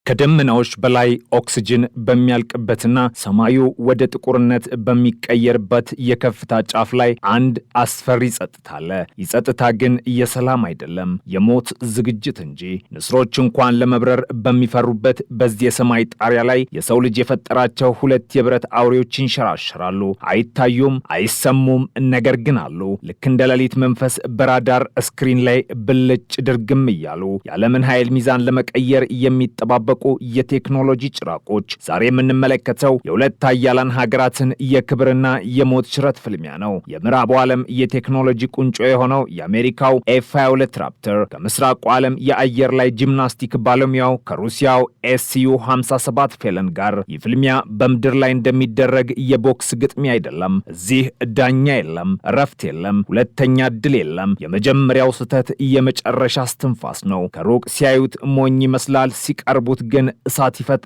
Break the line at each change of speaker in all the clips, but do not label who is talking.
ከደመናዎች በላይ ኦክስጅን በሚያልቅበትና ሰማዩ ወደ ጥቁርነት በሚቀየርበት የከፍታ ጫፍ ላይ አንድ አስፈሪ ጸጥታ አለ። ይህ ጸጥታ ግን የሰላም አይደለም፣ የሞት ዝግጅት እንጂ። ንስሮች እንኳን ለመብረር በሚፈሩበት በዚህ የሰማይ ጣሪያ ላይ የሰው ልጅ የፈጠራቸው ሁለት የብረት አውሬዎች ይንሸራሸራሉ። አይታዩም፣ አይሰሙም፣ ነገር ግን አሉ። ልክ እንደ ሌሊት መንፈስ በራዳር ስክሪን ላይ ብልጭ ድርግም እያሉ የዓለምን ኃይል ሚዛን ለመቀየር የሚጠባበቁ የቴክኖሎጂ ጭራቆች። ዛሬ የምንመለከተው የሁለት ኃያላን ሀገራትን የክብርና የሞት ሽረት ፍልሚያ ነው። የምዕራቡ ዓለም የቴክኖሎጂ ቁንጮ የሆነው የአሜሪካው ኤፍ-22 ራፕተር ከምስራቁ ዓለም የአየር ላይ ጂምናስቲክ ባለሙያው ከሩሲያው ኤስዩ-57 ፌለን ጋር። ይህ ፍልሚያ በምድር ላይ እንደሚደረግ የቦክስ ግጥሚያ አይደለም። እዚህ ዳኛ የለም፣ እረፍት የለም፣ ሁለተኛ ዕድል የለም። የመጀመሪያው ስህተት የመጨረሻ እስትንፋስ ነው። ከሩቅ ሲያዩት ሞኝ ይመስላል፣ ሲቀርቡት ግን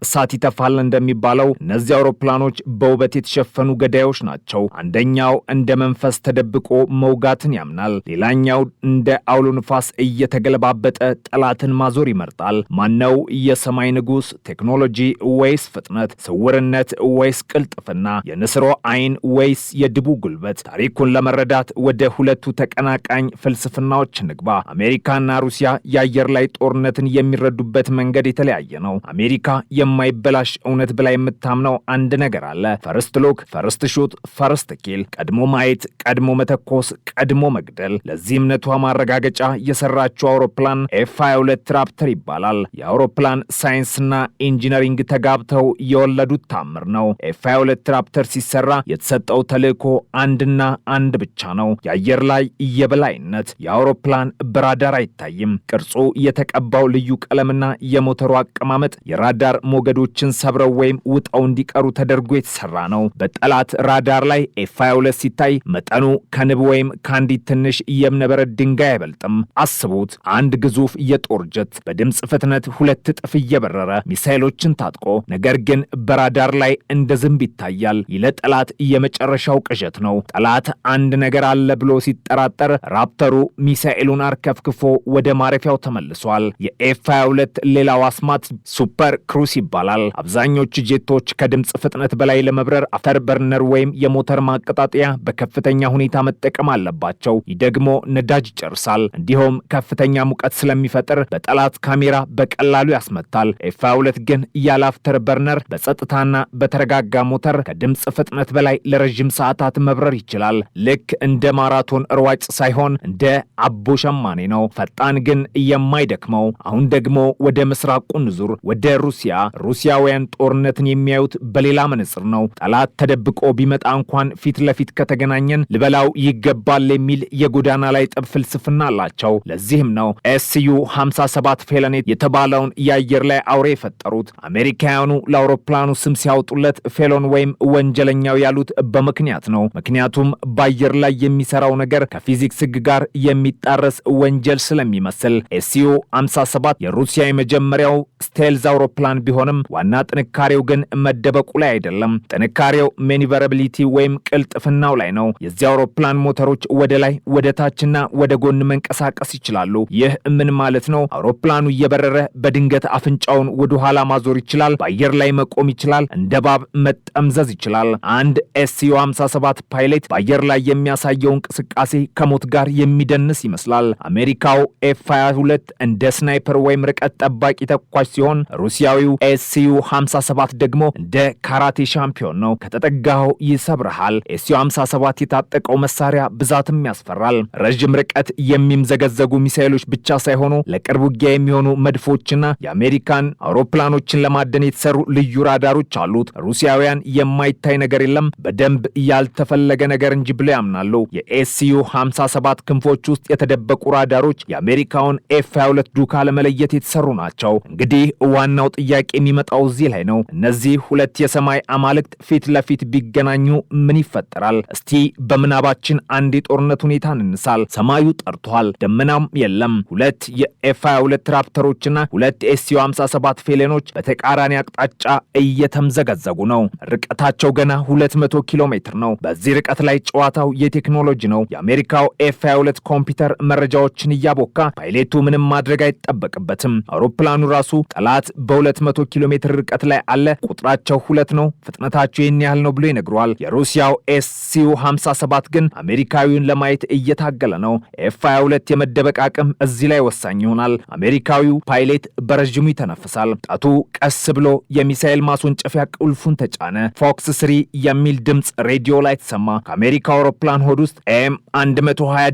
እሳት ይተፋል እንደሚባለው እነዚህ አውሮፕላኖች በውበት የተሸፈኑ ገዳዮች ናቸው። አንደኛው እንደ መንፈስ ተደብቆ መውጋትን ያምናል፣ ሌላኛው እንደ አውሎ ንፋስ እየተገለባበጠ ጠላትን ማዞር ይመርጣል። ማነው የሰማይ ንጉሥ? ቴክኖሎጂ ወይስ ፍጥነት? ስውርነት ወይስ ቅልጥፍና? የንስሮ አይን ወይስ የድቡ ጉልበት? ታሪኩን ለመረዳት ወደ ሁለቱ ተቀናቃኝ ፍልስፍናዎች ንግባ። አሜሪካና ሩሲያ የአየር ላይ ጦርነትን የሚረዱበት መንገድ የተለያየ ነው። አሜሪካ የማይበላሽ እውነት ብላ የምታምነው አንድ ነገር አለ። ፈርስት ሉክ፣ ፈርስት ሹት፣ ፈርስት ኪል። ቀድሞ ማየት፣ ቀድሞ መተኮስ፣ ቀድሞ መግደል። ለዚህ እምነቷ ማረጋገጫ የሰራችው አውሮፕላን ኤፍ-22 ራፕተር ይባላል። የአውሮፕላን ሳይንስና ኢንጂነሪንግ ተጋብተው የወለዱት ታምር ነው። ኤፍ-22 ራፕተር ሲሰራ የተሰጠው ተልዕኮ አንድና አንድ ብቻ ነው፣ የአየር ላይ የበላይነት። የአውሮፕላን በራዳር አይታይም። ቅርጹ የተቀባው ልዩ ቀለምና የሞተሩ አቀማመጥ የራዳር ሞገዶችን ሰብረው ወይም ውጠው እንዲቀሩ ተደርጎ የተሰራ ነው። በጠላት ራዳር ላይ ኤፍ-22 ሲታይ መጠኑ ከንብ ወይም ከአንዲት ትንሽ የእብነበረድ ድንጋይ አይበልጥም። አስቡት፣ አንድ ግዙፍ የጦር ጀት በድምፅ ፍጥነት 2 እጥፍ እየበረረ ሚሳይሎችን ታጥቆ፣ ነገር ግን በራዳር ላይ እንደ ዝንብ ይታያል። ለጠላት የመጨረሻው ቅዠት ነው። ጠላት አንድ ነገር አለ ብሎ ሲጠራጠር ራፕተሩ ሚሳኤሉን አርከፍክፎ ወደ ማረፊያው ተመልሷል። የኤፍ-22 ሌላው አስማት ሱፐር ክሩስ ይባላል። አብዛኞቹ ጄቶች ከድምፅ ፍጥነት በላይ ለመብረር አፍተር በርነር ወይም የሞተር ማቀጣጠያ በከፍተኛ ሁኔታ መጠቀም አለባቸው። ይህ ደግሞ ነዳጅ ይጨርሳል፣ እንዲሁም ከፍተኛ ሙቀት ስለሚፈጥር በጠላት ካሜራ በቀላሉ ያስመታል። ኤፍ-22 ግን ያለ አፍተር በርነር በጸጥታና በተረጋጋ ሞተር ከድምፅ ፍጥነት በላይ ለረጅም ሰዓታት መብረር ይችላል። ልክ እንደ ማራቶን ሯጭ ሳይሆን እንደ አቦ ሸማኔ ነው። ፈጣን ግን የማይደክመው። አሁን ደግሞ ወደ ምስራቁ ንዙር፣ ወደ ሩሲያ። ሩሲያውያን ጦርነትን የሚያዩት በሌላ መነጽር ነው። ጠላት ተደብቆ ቢመጣ እንኳን ፊት ለፊት ከተገናኘን ልበላው ይገባል የሚል የጎዳና ላይ ጠብ ፍልስፍና አላቸው። ለዚህም ነው ኤስዩ-57 ፌለኔት የተባለውን የአየር ላይ አውሬ የፈጠሩት። አሜሪካውያኑ ለአውሮፕላኑ ስም ሲያወጡለት ፌሎን ወይም ወንጀለኛው ያሉት በምክንያት ነው። ምክንያቱም በአየር ላይ የሚሰራው ነገር ከፊዚክስ ሕግ ጋር የሚጣረስ ወንጀል ስለሚመስል። ኤስዩ-57 የሩሲያ የመጀመሪያው ስቴልዝ አውሮፕላን ቢሆንም ዋና ጥንካሬው ግን መደበቁ ላይ አይደለም። ጥንካሬው ማኒቨራቢሊቲ ወይም ቅልጥፍናው ላይ ነው። የዚህ አውሮፕላን ሞተሮች ወደ ላይ፣ ወደ ታችና ወደ ጎን መንቀሳቀስ ይችላሉ። ይህ ምን ማለት ነው? አውሮፕላኑ እየበረረ በድንገት አፍንጫውን ወደ ኋላ ማዞር ይችላል። በአየር ላይ መቆም ይችላል። እንደ እባብ መጠምዘዝ ይችላል። አንድ ኤስዩ-57 ፓይለት በአየር ላይ የሚያሳየው እንቅስቃሴ ከሞት ጋር የሚደንስ ይመስላል። አሜሪካው ኤፍ-22 እንደ ስናይፐር ወይም ርቀት ጠባቂ ተኳሽ ሲሆን ሩሲያዊው ኤስዩ-57 ደግሞ እንደ ካራቴ ሻምፒዮን ነው። ከተጠጋው ይሰብርሃል። ኤስዩ-57 የታጠቀው መሳሪያ ብዛትም ያስፈራል። ረዥም ርቀት የሚምዘገዘጉ ሚሳኤሎች ብቻ ሳይሆኑ ለቅርብ ውጊያ የሚሆኑ መድፎችና የአሜሪካን አውሮፕላኖችን ለማደን የተሰሩ ልዩ ራዳሮች አሉት። ሩሲያውያን የማይታይ ነገር የለም፣ በደንብ ያልተፈለገ ነገር እንጂ ብለው ያምናሉ። የኤስዩ-57 ክንፎች ውስጥ የተደበቁ ራዳሮች የአሜሪካውን ኤፍ-22 ዱካ ለመለየት የተሰሩ ናቸው። እንግዲህ ዋናው ጥያቄ የሚመጣው እዚህ ላይ ነው። እነዚህ ሁለት የሰማይ አማልክት ፊት ለፊት ቢገናኙ ምን ይፈጠራል? እስቲ በምናባችን አንድ የጦርነት ሁኔታ እንሳል። ሰማዩ ጠርቷል፣ ደመናም የለም። ሁለት የኤፍ-22 ራፕተሮችና ሁለት ኤስዩ-57 ፌሌኖች በተቃራኒ አቅጣጫ እየተምዘገዘጉ ነው። ርቀታቸው ገና 200 ኪሎ ሜትር ነው። በዚህ ርቀት ላይ ጨዋታው የቴክኖሎጂ ነው። የአሜሪካው ኤፍ-22 ኮምፒውተር መረጃዎችን እያቦካ ፓይሌቱ ምንም ማድረግ አይጠበቅበትም። አውሮፕላኑ ራሱ ጠላት ጠላት በ200 ኪሎ ሜትር ርቀት ላይ አለ፣ ቁጥራቸው 2 ነው፣ ፍጥነታቸው ይህን ያህል ነው ብሎ ይነግረዋል። የሩሲያው SU-57 ግን አሜሪካዊውን ለማየት እየታገለ ነው። F-22 የመደበቅ አቅም እዚህ ላይ ወሳኝ ይሆናል። አሜሪካዊው ፓይሌት በረዥሙ ይተነፍሳል። ጣቱ ቀስ ብሎ የሚሳኤል ማስወንጨፊያ ቁልፉን ተጫነ። ፎክስ 3 የሚል ድምፅ ሬዲዮ ላይ ተሰማ። ከአሜሪካ አውሮፕላን ሆድ ውስጥ M120D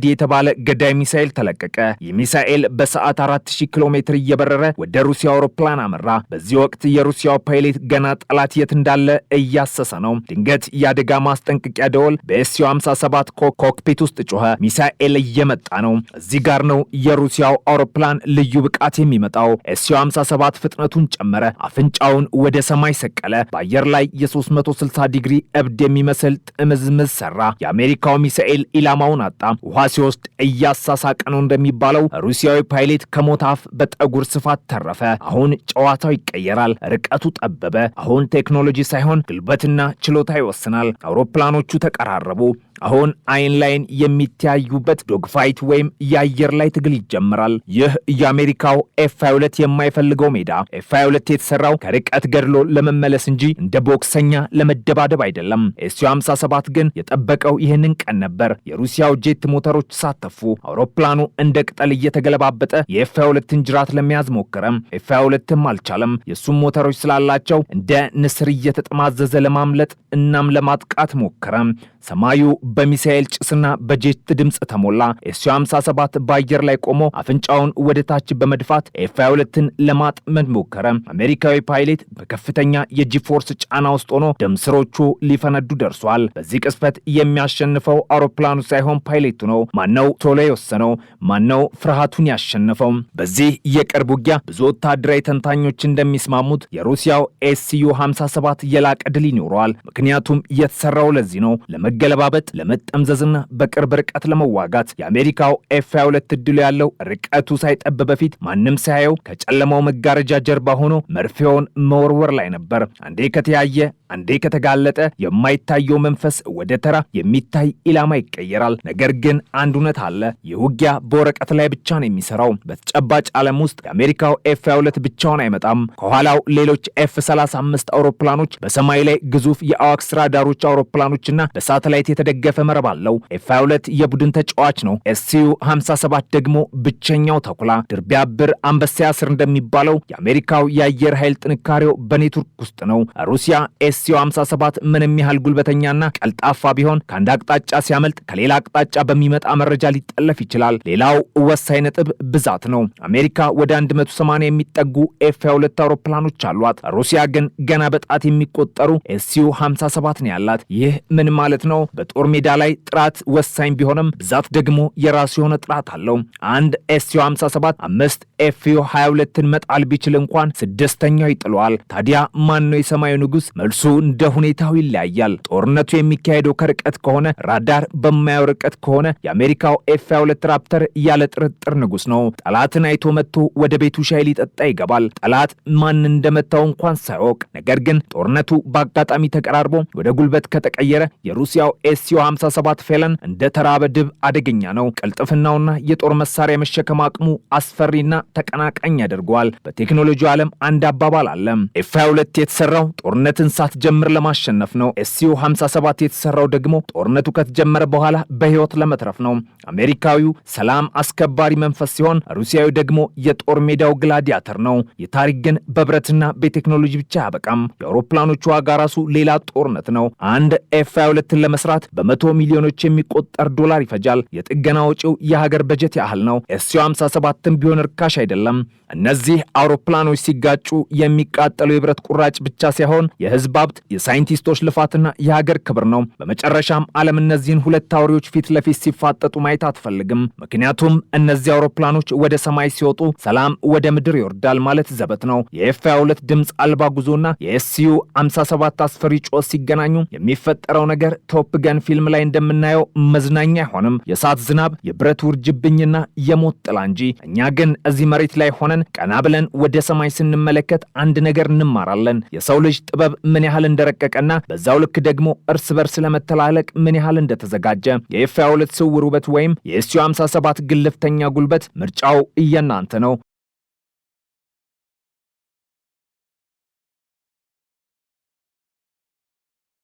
የተባለ ገዳይ ሚሳኤል ተለቀቀ። ይህ ሚሳኤል በሰዓት 4000 ኪሎ ሜትር እየበረረ ወደ ሩሲያ አውሮፕላን አመራ። በዚህ ወቅት የሩሲያው ፓይሌት ገና ጠላት የት እንዳለ እያሰሰ ነው። ድንገት የአደጋ ማስጠንቀቂያ ደወል በSU-57 ኮክፒት ውስጥ ጮኸ። ሚሳኤል እየመጣ ነው። እዚህ ጋር ነው የሩሲያው አውሮፕላን ልዩ ብቃት የሚመጣው። SU-57 ፍጥነቱን ጨመረ። አፍንጫውን ወደ ሰማይ ሰቀለ። በአየር ላይ የ360 ዲግሪ እብድ የሚመስል ጥምዝምዝ ሰራ። የአሜሪካው ሚሳኤል ኢላማውን አጣ። ውሃ ሲወስድ እያሳሳቀ ነው እንደሚባለው ሩሲያዊ ፓይሌት ከሞት አፍ በጠጉር ስፋት ተረፈ። አሁን ጨዋታው ይቀየራል። ርቀቱ ጠበበ። አሁን ቴክኖሎጂ ሳይሆን ጉልበትና ችሎታ ይወስናል። አውሮፕላኖቹ ተቀራረቡ። አሁን አይን ላይን የሚተያዩበት ዶግፋይት ወይም የአየር ላይ ትግል ይጀምራል። ይህ የአሜሪካው F-22 የማይፈልገው ሜዳ። F-22 የተሰራው ከርቀት ገድሎ ለመመለስ እንጂ እንደ ቦክሰኛ ለመደባደብ አይደለም። SU-57 ግን የጠበቀው ይህንን ቀን ነበር። የሩሲያው ጄት ሞተሮች ሳተፉ። አውሮፕላኑ እንደ ቅጠል እየተገለባበጠ የF-22ን ጅራት ለመያዝ ሞከረም። F-22ም አልቻለም። የሱም ሞተሮች ስላላቸው እንደ ንስር እየተጠማዘዘ ለማምለጥ እናም ለማጥቃት ሞከረም። ሰማዩ በሚሳኤል ጭስና በጄት ድምፅ ተሞላ። SU-57 በአየር ላይ ቆሞ አፍንጫውን ወደ ታች በመድፋት F-22ን ለማጥመድ ሞከረ። አሜሪካዊ ፓይሌት በከፍተኛ የጂፎርስ ጫና ውስጥ ሆኖ ደምስሮቹ ሊፈነዱ ደርሷል። በዚህ ቅስፈት የሚያሸንፈው አውሮፕላኑ ሳይሆን ፓይሌቱ ነው። ማነው ቶሎ የወሰነው? ማነው ፍርሃቱን ያሸነፈው? በዚህ የቅርብ ውጊያ ብዙ ወታደራዊ ተንታኞች እንደሚስማሙት የሩሲያው SU-57 የላቀ ድል ይኖረዋል። ምክንያቱም የተሰራው ለዚህ ነው፣ ለመገለባበጥ፣ ለመጠምዘዝና በቅርብ ርቀት ለመዋጋት። የአሜሪካው F-22 እድሉ ያለው ርቀቱ ሳይጠብ በፊት ማንም ሳያየው ከጨለማው መጋረጃ ጀርባ ሆኖ መርፌውን መወርወር ላይ ነበር። አንዴ ከተያየ፣ አንዴ ከተጋለጠ የማይታየው መንፈስ ወደ ተራ የሚታይ ኢላማ ይቀየራል። ነገር ግን አንድ እውነት አለ። የውጊያ በወረቀት ላይ ብቻ ነው የሚሰራው። በተጨባጭ ዓለም ውስጥ የአሜሪካው F-22 ብቻውን አይመጣም። ከኋላው ሌሎች F-35 አውሮፕላኖች፣ በሰማይ ላይ ግዙፍ የአዋክስ ራዳሮች አውሮፕላኖችና በሳተላይት የተደገፈ መረብ አለው። F-22 የቡድን ተጫዋች ነው። SU-57 ደግሞ ብቸኛው ተኩላ። ድር ቢያብር አንበሳ ያስር እንደሚባለው የአሜሪካው የአየር ኃይል ጥንካሬው በኔትወርክ ውስጥ ነው። ሩሲያ SU-57 ምንም ያህል ጉልበተኛና ቀልጣፋ ቢሆን ከአንድ አቅጣጫ ሲያመልጥ ከሌላ አቅጣጫ በሚመጣ መረጃ ሊጠለፍ ይችላል። ሌላው ወሳኝ ነጥብ ብዛት ነው። አሜሪካ ወደ 180 የሚጠጉ F-22 አውሮፕላኖች አሏት። ሩሲያ ግን ገና በጣት የሚቆጠሩ SU-57 ነው ያላት። ይህ ምን ማለት ነው? በጦር ሜዳ ላይ ጥራት ወሳኝ ቢሆንም ብዛት ደግሞ የራሱ የሆነ ጥራት አለው። አንድ SU-57 5 F-22ን መጣል ቢችል እንኳን ስድስተኛው ይጥለዋል። ታዲያ ማን ነው የሰማዩ ንጉሥ? መልሱ እንደ ሁኔታው ይለያያል። ጦርነቱ የሚካሄደው ከርቀት ከሆነ፣ ራዳር በማያው ርቀት ከሆነ የአሜሪካው F-22 ራፕተር ያለ ጥርጥር ንጉሥ ነው። ጠላትን አይቶ መጥቶ ወደ ቤቱ ሻይ ሊጠጣ ይገባል። ጠላት ማን እንደመታው እንኳን ሳያውቅ። ነገር ግን ጦርነቱ በአጋጣሚ ተቀራርቦ ወደ ጉልበት ከተቀየረ የሩሲያው SU-57 ፌለን እንደ ተራበ ድብ አደገኛ ነው። ቅልጥፍናውና የጦር መሳሪያ መሸከም አቅሙ አስፈሪና ተቀናቃኝ ያደርገዋል። በቴክኖሎጂው ዓለም አንድ አባባል አለ። F-22 የተሰራው ጦርነትን ሳትጀምር ለማሸነፍ ነው። SU-57 የተሰራው ደግሞ ጦርነቱ ከተጀመረ በኋላ በሕይወት ለመትረፍ ነው። አሜሪካዊው ሰላም አስከባሪ መንፈስ ሲሆን፣ ሩሲያዊ ደግሞ የጦር ሜዳው ግላዲያተር ነው። የታሪክ ግን በብረትና በቴክኖሎጂ ብቻ አያበቃም። የአውሮፕላኖቹ ዋጋ ራሱ ሌላ ጦርነት ነው። አንድ F-22ን ለመስራት በመቶ ሚሊዮኖች የሚቆጠር ዶላር ይፈጃል። የጥገና ወጪው የሀገር በጀት ያህል ነው። SU-57ም ቢሆን ርካሽ አይደለም። እነዚህ አውሮፕላኖች ሲጋጩ የሚቃጠለው የብረት ቁራጭ ብቻ ሳይሆን የህዝብ ሀብት፣ የሳይንቲስቶች ልፋትና የሀገር ክብር ነው። በመጨረሻም ዓለም እነዚህን ሁለት አውሬዎች ፊት ለፊት ሲፋጠጡ ማየት አትፈልግም። ምክንያቱም እነዚህ አውሮፕላኖች ወደ ሰማይ ሲወጡ ሰላም ወደ ምድር ይወርዳል ማለት ዘበት ነው። የF-22 ድምፅ አልባ ጉዞና የSU-57 አስፈሪ ጮህ ሲገናኙ የሚፈጠረው ነገር ቶፕ ገን ፊልም ላይ እንደምናየው መዝናኛ አይሆንም። የእሳት ዝናብ፣ የብረት ውርጅብኝና የሞት ጥላ እንጂ። እኛ ግን እዚህ መሬት ላይ ሆነን ቀና ብለን ወደ ሰማይ ስንመለከት አንድ ነገር እንማራለን። የሰው ልጅ ጥበብ ምን ያህል እንደረቀቀና በዛው ልክ ደግሞ እርስ በርስ ለመተላለቅ ምን ያህል እንደተዘጋጀ። የF-22 ስውር ውበት ወይም የSU-57 ግልፍተኛ ጉልበት ምርጫው እየናንተ ነው።